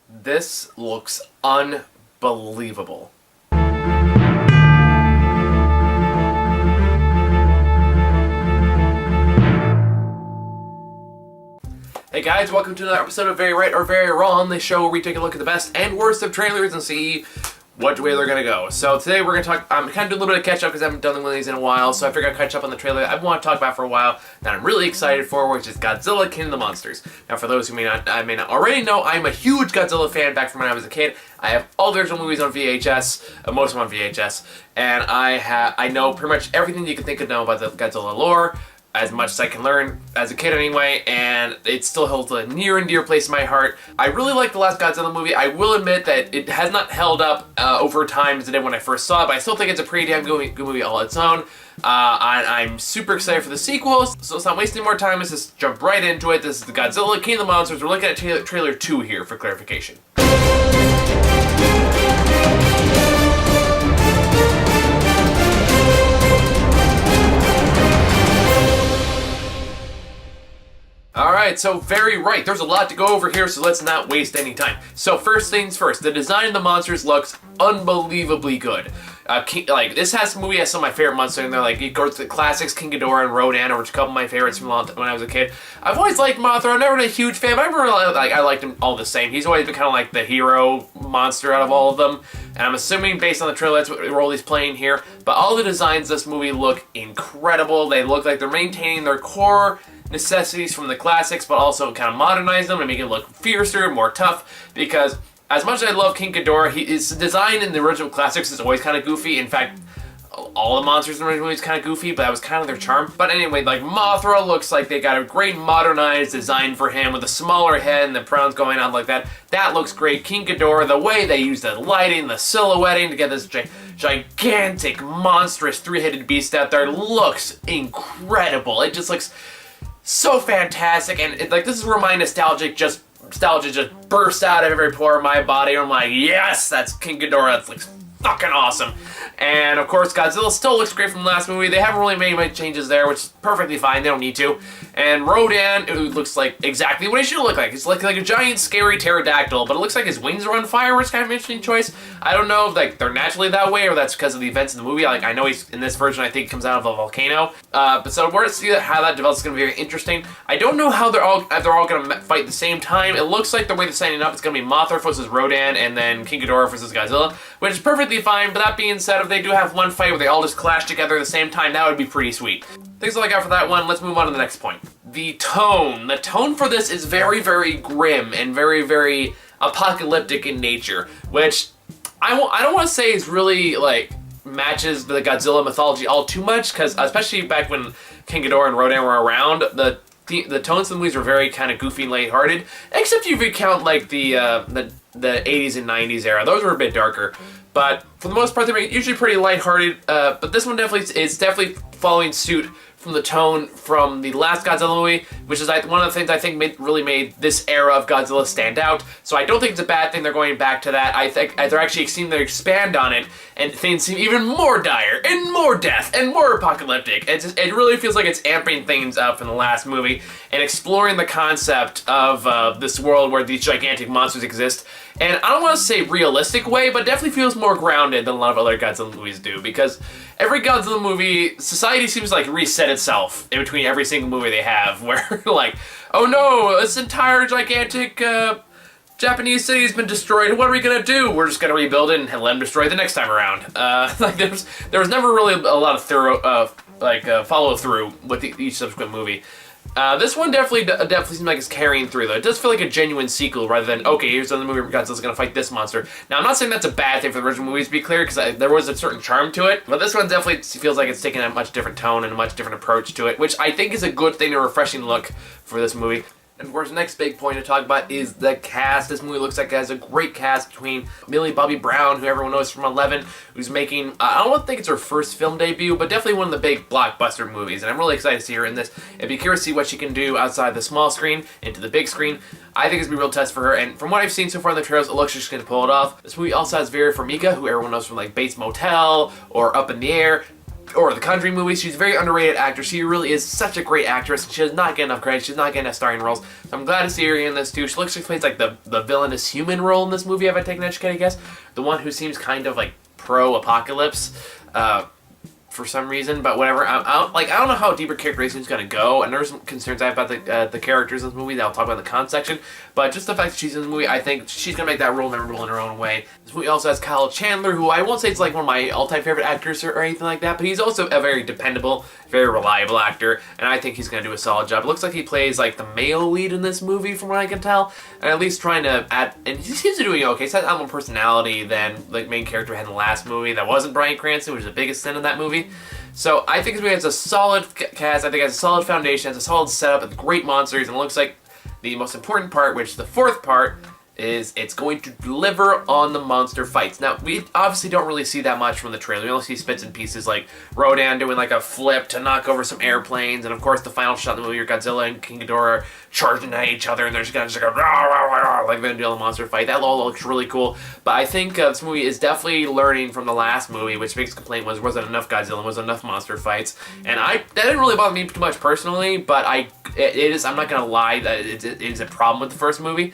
This looks unbelievable. Hey guys, welcome to another episode of Very Right or Very Wrong, the show where we take a look at the best and worst of trailers and see what way they're gonna go. So today we're gonna talk, I'm kind of doing a little bit of catch up because I haven't done one of these in a while, so I figured I'd catch up on the trailer I've wanted to talk about for a while that I'm really excited for, which is Godzilla King of the Monsters. Now for those who may not already know, I'm a huge Godzilla fan back from when I was a kid. I have all the original movies on VHS, most of them on VHS, and I know pretty much everything you can think of now about the Godzilla lore, as much as I can learn as a kid anyway, and it still holds a near and dear place in my heart. I really like the last Godzilla movie. I will admit that it has not held up over time as it did when I first saw it, but I still think it's a pretty damn good movie all its own. I'm super excited for the sequels, so let's not waste any more time. Let's just jump right into it. This is the Godzilla King of the Monsters. We're looking at trailer 2 here for clarification. Alright, so very right. There's a lot to go over here, so let's not waste any time. So first things first, the design of the monsters looks unbelievably good. This movie has some of my favorite monsters in there. Like, it goes to the classics, King Ghidorah and Rodan, which are a couple of my favorites from when I was a kid. I've always liked Mothra. I've never been a huge fan, but I liked him all the same. He's always been kind of like the hero monster out of all of them. And I'm assuming, based on the trailer, that's what role he's playing here. But all the designs of this movie look incredible. They look like they're maintaining their core necessities from the classics, but also kind of modernize them and make it look fiercer, more tough, because as much as I love King Ghidorah, his design in the original classics is always kind of goofy. In fact, all the monsters in the original movies kind of goofy, but that was kind of their charm. But anyway, like, Mothra looks like they got a great modernized design for him with a smaller head and the crowns going on like that. That looks great. King Ghidorah, the way they use the lighting, the silhouetting to get this gigantic, monstrous, three-headed beast out there looks incredible. It just looks so fantastic, and this is where my nostalgia just bursts out of every pore of my body. I'm like, yes, that's King Ghidorah. That looks fucking awesome. And of course, Godzilla still looks great from the last movie. They haven't really made much changes there, which is perfectly fine. They don't need to. And Rodan, it looks like exactly what he should look like. He's like a giant, scary pterodactyl, but it looks like his wings are on fire, which is kind of an interesting choice. I don't know if they're naturally that way or that's because of the events in the movie. I know he's in this version. I think he comes out of a volcano. But so we're to see how that develops is going to be very interesting. I don't know how they're all going to fight at the same time. It looks like the way they're setting it up, it's going to be Mothra versus Rodan, and then King Ghidorah versus Godzilla, which is perfectly fine. But that being said, if they do have one fight where they all just clash together at the same time, that would be pretty sweet. Thanks all I got for that one. Let's move on to the next point. The tone. The tone for this is very, very grim and very, very apocalyptic in nature, which I don't want to say is really matches the Godzilla mythology all too much, because especially back when King Ghidorah and Rodan were around, the tones of the movies were very kind of goofy and lighthearted, except if you count the 80s and 90s era. Those were a bit darker, but for the most part they're usually pretty lighthearted. But this one is definitely following suit from the tone from the last Godzilla movie, which is one of the things I think really made this era of Godzilla stand out. So I don't think it's a bad thing they're going back to that. I think they're actually seeming to expand on it, and things seem even more dire, and more death, and more apocalyptic. It really feels like it's amping things up from the last movie, and exploring the concept of this world where these gigantic monsters exist. And I don't want to say realistic way, but definitely feels more grounded than a lot of other Godzilla movies do, because every Godzilla movie, society seems to reset itself in between every single movie they have, where oh no, this entire gigantic Japanese city has been destroyed. What are we gonna do? We're just gonna rebuild it and let them destroy it the next time around. There was never really a lot of thorough follow through with each subsequent movie. This one definitely seems like it's carrying through, though. It does feel like a genuine sequel rather than, okay, here's another movie where Godzilla's gonna fight this monster. Now, I'm not saying that's a bad thing for the original movies, to be clear, because there was a certain charm to it, but this one definitely feels like it's taking a much different tone and a much different approach to it, which I think is a good thing, a refreshing look for this movie. And of course, the next big point to talk about is the cast. This movie looks like it has a great cast between Millie Bobby Brown, who everyone knows from 11, who's making, I don't think it's her first film debut, but definitely one of the big blockbuster movies. And I'm really excited to see her in this. I'd be curious to see what she can do outside the small screen into the big screen. I think it's going to be a real test for her. And from what I've seen so far in the trailers, it looks like she's going to pull it off. This movie also has Vera Farmiga, who everyone knows from Bates Motel or Up in the Air. or the Conjuring movies. She's a very underrated actress. She really is such a great actress. She does not get enough credit. She's not getting enough starring roles. So I'm glad to see her in this too. She looks like she plays like the villainous human role in this movie, if I take an educated guess. The one who seems kind of like pro-apocalypse. For some reason, but whatever. I don't know how deeper characterization is going to go, and there's some concerns I have about the characters in this movie that I'll talk about in the con section, but just the fact that she's in the movie, I think she's going to make that role memorable in her own way. This movie also has Kyle Chandler, who I won't say is like one of my all-time favorite actors or anything like that, but he's also a very dependable, very reliable actor, and I think he's going to do a solid job. It looks like he plays like the male lead in this movie, from what I can tell, and at least trying to add, and he seems to be doing okay. He's had more personality than the main character had in the last movie. That wasn't Bryan Cranston, which is the biggest sin in that movie. So I think this movie has a solid cast, I think it has a solid foundation, has a solid setup, with great monsters, and it looks like the most important part, which is the fourth part, is it's going to deliver on the monster fights. Now, we obviously don't really see that much from the trailer. We only see bits and pieces like Rodan doing like a flip to knock over some airplanes, and of course the final shot in the movie where Godzilla and King Ghidorah are charging at each other, and they're just gonna go rah, rah, rah, rah, like they're gonna do a monster fight. That all looks really cool, but I think this movie is definitely learning from the last movie, which biggest complaint wasn't enough Godzilla, wasn't enough monster fights, and that didn't really bother me too much personally, but it is, I'm not gonna lie, that it is a problem with the first movie.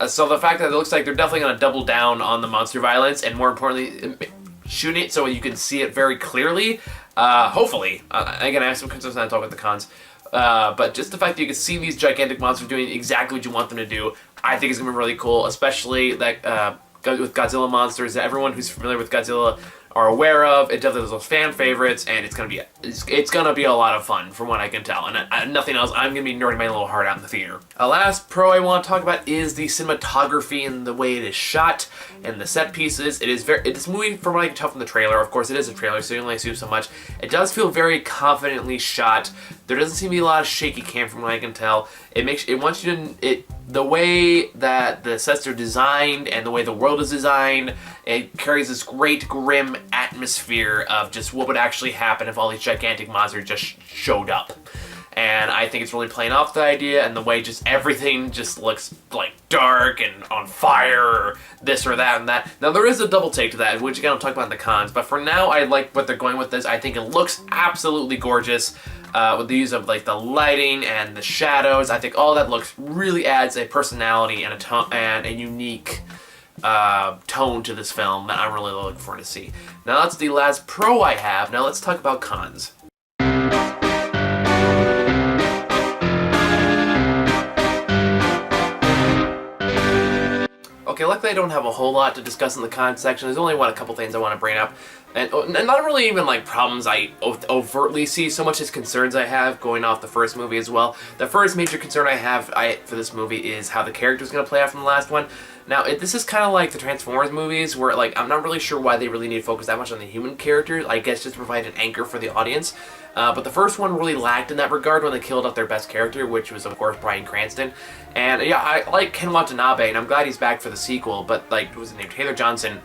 So the fact that it looks like they're definitely going to double down on the monster violence, and more importantly, shooting it so you can see it very clearly, hopefully. Again, I have some concerns when I talk about the cons. But just the fact that you can see these gigantic monsters doing exactly what you want them to do, I think is going to be really cool, especially like with Godzilla monsters that everyone who's familiar with Godzilla are aware of. It definitely is those fan favorites, and it's gonna be a lot of fun from what I can tell. And nothing else, I'm gonna be nerding my little heart out in the theater. Last pro I want to talk about is the cinematography and the way it is shot and the set pieces. This movie, from what I can tell from the trailer, of course it is a trailer, so you only assume so much. It does feel very confidently shot. There doesn't seem to be a lot of shaky cam from what I can tell. The way that the sets are designed and the way the world is designed, it carries this great grim atmosphere of just what would actually happen if all these gigantic monsters just showed up. And I think it's really playing off the idea, and the way just everything just looks like dark and on fire, or this or that and that. Now there is a double take to that, which again I'll talk about in the cons, but for now I like what they're going with this. I think it looks absolutely gorgeous. With the use of like the lighting and the shadows, I think all that really adds a personality and a unique tone to this film that I'm really looking forward to see. Now that's the last pro I have. Now let's talk about cons. Okay, luckily I don't have a whole lot to discuss in the con section. There's only a couple things I want to bring up. And not really even like problems I overtly see, so much as concerns I have going off the first movie as well. The first major concern I have for this movie is how the character's going to play out from the last one. Now, this is kind of like the Transformers movies, where like I'm not really sure why they really need to focus that much on the human character. I guess just to provide an anchor for the audience. But the first one really lacked in that regard when they killed off their best character, which was of course Bryan Cranston. And yeah, I like Ken Watanabe, and I'm glad he's back for the sequel. But like, what was his name? Taylor Johnson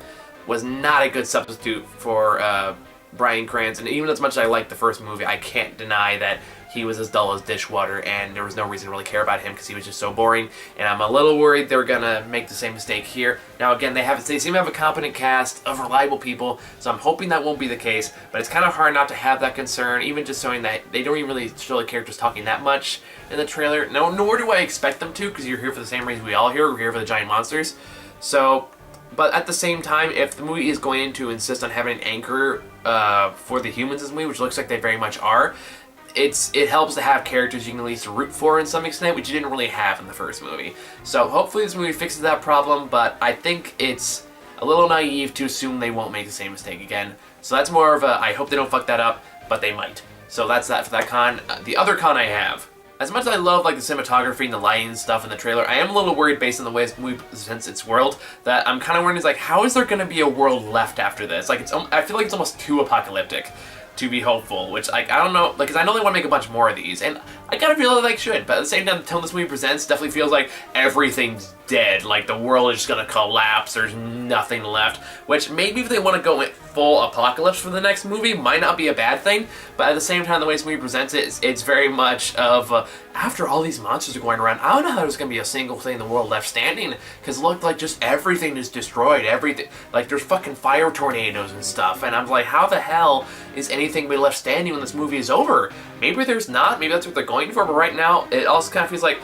was not a good substitute for Bryan Cranston. Even as much as I liked the first movie, I can't deny that he was as dull as dishwater, and there was no reason to really care about him because he was just so boring. And I'm a little worried they're gonna make the same mistake here. Now again, they seem to have a competent cast of reliable people, so I'm hoping that won't be the case. But it's kind of hard not to have that concern, even just showing that they don't even really show the characters talking that much in the trailer. No, nor do I expect them to, because you're here for the same reason we all here. We're here for the giant monsters. So, but at the same time, if the movie is going to insist on having an anchor for the humans in this movie, which looks like they very much are, it helps to have characters you can at least root for in some extent, which you didn't really have in the first movie. So hopefully this movie fixes that problem, but I think it's a little naive to assume they won't make the same mistake again. So that's more of a, I hope they don't fuck that up, but they might. So that's that for that con. The other con I have, as much as I love like the cinematography and the lighting stuff in the trailer, I am a little worried based on the way this movie presents its world, that I'm kind of worried is like, how is there going to be a world left after this? Like, I feel like it's almost too apocalyptic to be hopeful, which like I don't know, like, cause I know they want to make a bunch more of these, and I kind of feel like should, but at the same time, the tone this movie presents definitely feels like everything's dead, like the world is just gonna collapse, there's nothing left, which maybe if they want to go full apocalypse for the next movie might not be a bad thing, but at the same time, the way this movie presents it, it's very much of, after all these monsters are going around, I don't know how there's gonna be a single thing in the world left standing, because it looked like just everything is destroyed, everything, like there's fucking fire tornadoes and stuff, and I'm like, how the hell is anything be left standing when this movie is over? Maybe there's not, maybe that's what they're going for, but right now, it also kind of feels like,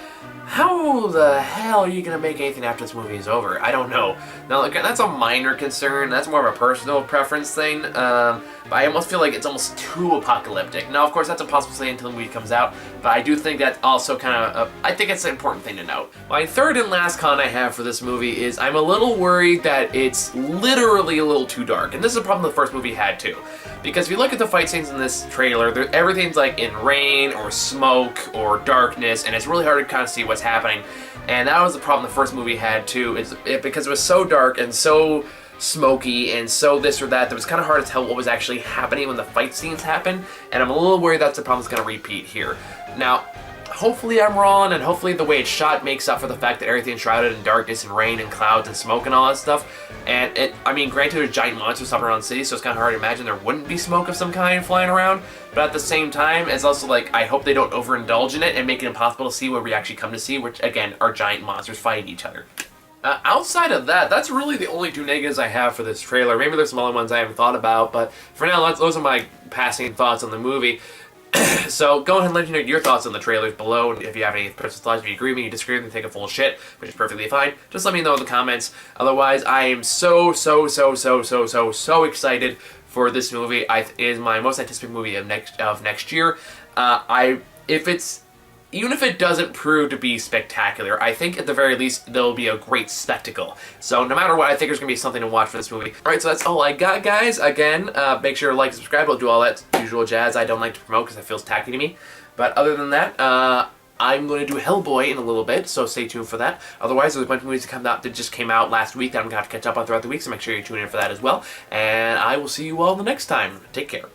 how the hell are you going to make anything after this movie is over? I don't know. Now, again, that's a minor concern. That's more of a personal preference thing. But I almost feel like it's almost too apocalyptic. Now, of course, that's impossible to say until the movie comes out. But I do think that also kind of, I think it's an important thing to note. My third and last con I have for this movie is I'm a little worried that it's literally a little too dark. And this is a problem the first movie had too. Because if you look at the fight scenes in this trailer, everything's like in rain or smoke or darkness, and it's really hard to kind of see what's happening. And that was the problem the first movie had too, because it was so dark and so smoky and so this or that, it was kind of hard to tell what was actually happening when the fight scenes happened, and I'm a little worried that's the problem that's going to repeat here. Now, hopefully I'm wrong, and hopefully the way it's shot makes up for the fact that everything's shrouded in darkness and rain and clouds and smoke and all that stuff. And I mean, granted, there's giant monsters stopping around the city, so it's kind of hard to imagine there wouldn't be smoke of some kind flying around. But at the same time, it's also like, I hope they don't overindulge in it and make it impossible to see what we actually come to see, which again, are giant monsters fighting each other. Outside of that, that's really the only two negatives I have for this trailer. Maybe there's some other ones I haven't thought about, but for now, those are my passing thoughts on the movie. So go ahead and let me know your thoughts on the trailers below, and if you have any personal thoughts, if you agree with me, you disagree with me, take a full shit, which is perfectly fine, just let me know in the comments. Otherwise, I am so excited for this movie. It is my most anticipated movie of next year. Even if it doesn't prove to be spectacular, I think at the very least there'll be a great spectacle. So no matter what, I think there's going to be something to watch for this movie. Alright, so that's all I got, guys. Again, make sure to like and subscribe. I'll do all that usual jazz I don't like to promote because it feels tacky to me. But other than that, I'm going to do Hellboy in a little bit, so stay tuned for that. Otherwise, there's a bunch of movies that just came out last week that I'm going to have to catch up on throughout the week, so make sure you tune in for that as well. And I will see you all the next time. Take care.